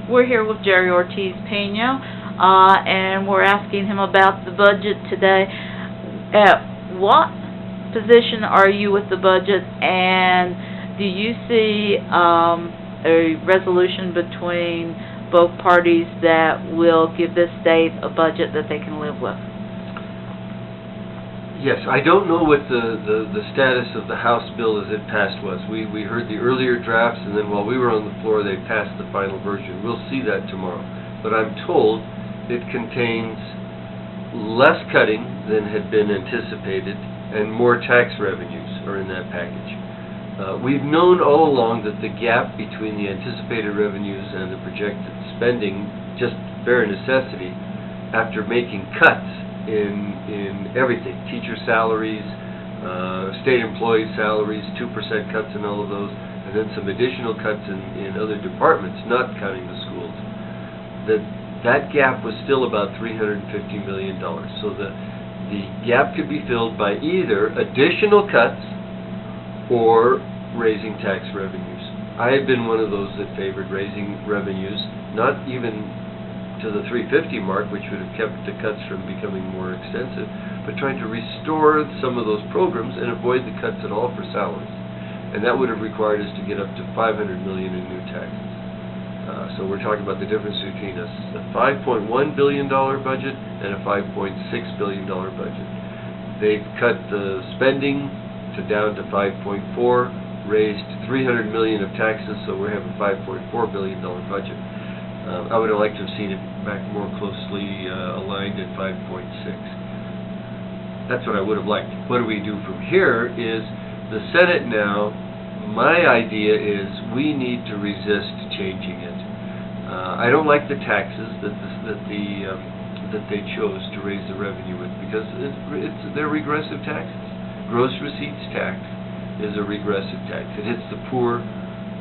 We're here with Jerry Ortiz Pino, and we're asking him about the budget today. At what position are you with the budget, and do you see a resolution between both parties that will give this state a budget that they can live with? Yes, I don't know what the status of the House bill as it passed was. We heard the earlier drafts, and then while we were on the floor, they passed the final version. We'll see that tomorrow. But I'm told it contains less cutting than had been anticipated, and more tax revenues are in that package. We've known all along that the gap between the anticipated revenues and the projected spending, just bare necessity, after making cuts in everything, teacher salaries, state employee salaries, 2% cuts in all of those, and then some additional cuts in other departments, not counting the schools, that gap was still about $350 million. So the gap could be filled by either additional cuts or raising tax revenues. I have been one of those that favored raising revenues, not even to the 350 mark, which would have kept the cuts from becoming more extensive, but trying to restore some of those programs and avoid the cuts at all for salaries. And that would have required us to get up to $500 million in new taxes. So we're talking about the difference between a $5.1 billion budget and a $5.6 billion budget. They've cut the spending down to 5.4, raised $300 million of taxes, so we have a $5.4 billion budget. I would have liked to have seen it back more closely aligned at 5.6. That's what I would have liked. What do we do from here is the Senate now, my idea is we need to resist changing it. I don't like the taxes that they chose to raise the revenue with, because they're regressive taxes. Gross receipts tax is a regressive tax. It hits the poor.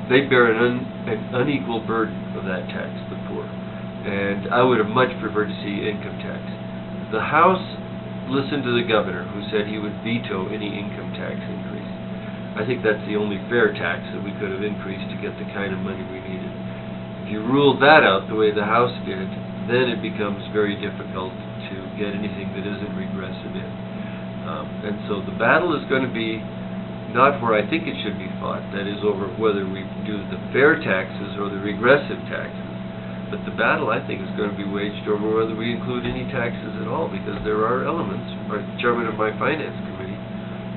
They bear an unequal burden of that tax, the poor. And I would have much preferred to see income tax. The House listened to the governor, who said he would veto any income tax increase. I think that's the only fair tax that we could have increased to get the kind of money we needed. If you rule that out the way the House did, then it becomes very difficult to get anything that isn't regressive in. And so the battle is going to be not where I think it should be fought, that is over whether we do the fair taxes or the regressive taxes. But the battle, I think, is going to be waged over whether we include any taxes at all, because there are elements, our chairman of my finance committee,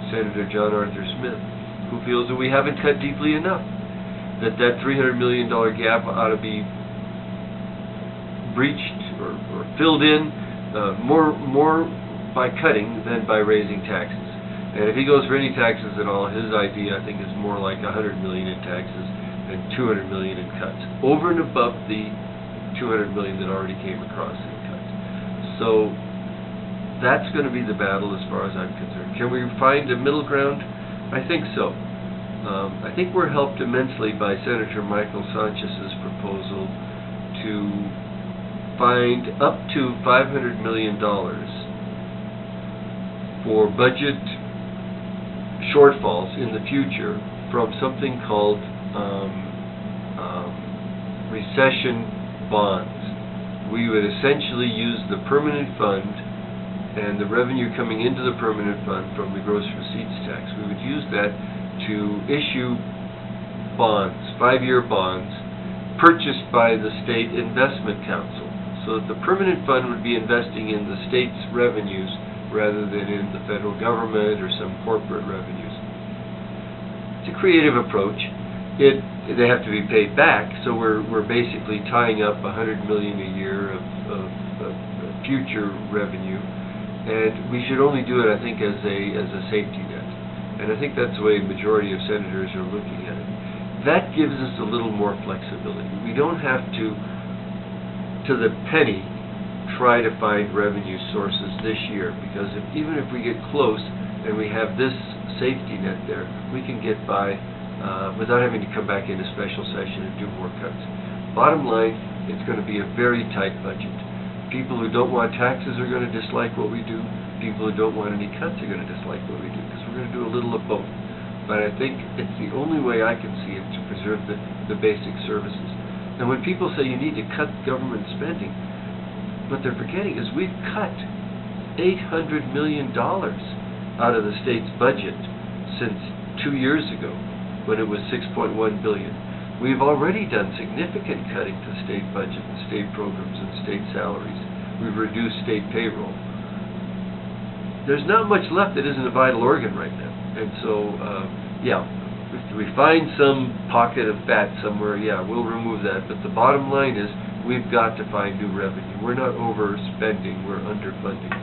Senator John Arthur Smith, who feels that we haven't cut deeply enough, that $300 million gap ought to be breached or filled in more by cutting than by raising taxes. And if he goes for any taxes at all, his idea, I think, is more like $100 million in taxes and $200 million in cuts, over and above the $200 million that already came across in cuts. So that's going to be the battle as far as I'm concerned. Can we find a middle ground? I think so. I think we're helped immensely by Senator Michael Sanchez's proposal to find up to $500 million for budget shortfalls in the future from something called recession bonds. We would essentially use the permanent fund and the revenue coming into the permanent fund from the gross receipts tax. We would use that to issue bonds, 5-year bonds, purchased by the State Investment Council, so that the permanent fund would be investing in the state's revenues rather than in the federal government or some corporate revenues. It's a creative approach. They have to be paid back, so we're basically tying up $100 million a year of future revenue, and we should only do it, I think, as a safety net. And I think that's the way a majority of senators are looking at it. That gives us a little more flexibility. We don't have to the penny, try to find revenue sources this year, because even if we get close and we have this safety net there, we can get by without having to come back into special session and do more cuts. Bottom line, it's going to be a very tight budget. People who don't want taxes are going to dislike what we do. People who don't want any cuts are going to dislike what we do, because we're going to do a little of both. But I think it's the only way I can see it to preserve the basic services. And when people say you need to cut government spending, what they're forgetting is we've cut $800 million out of the state's budget since 2 years ago, when it was $6.1 billion. We've already done significant cutting to the state budget and state programs and state salaries. We've reduced state payroll. There's not much left that isn't a vital organ right now. And so, yeah, if we find some pocket of fat somewhere, yeah, we'll remove that. But the bottom line is we've got to find new revenue. We're not overspending, we're underfunding.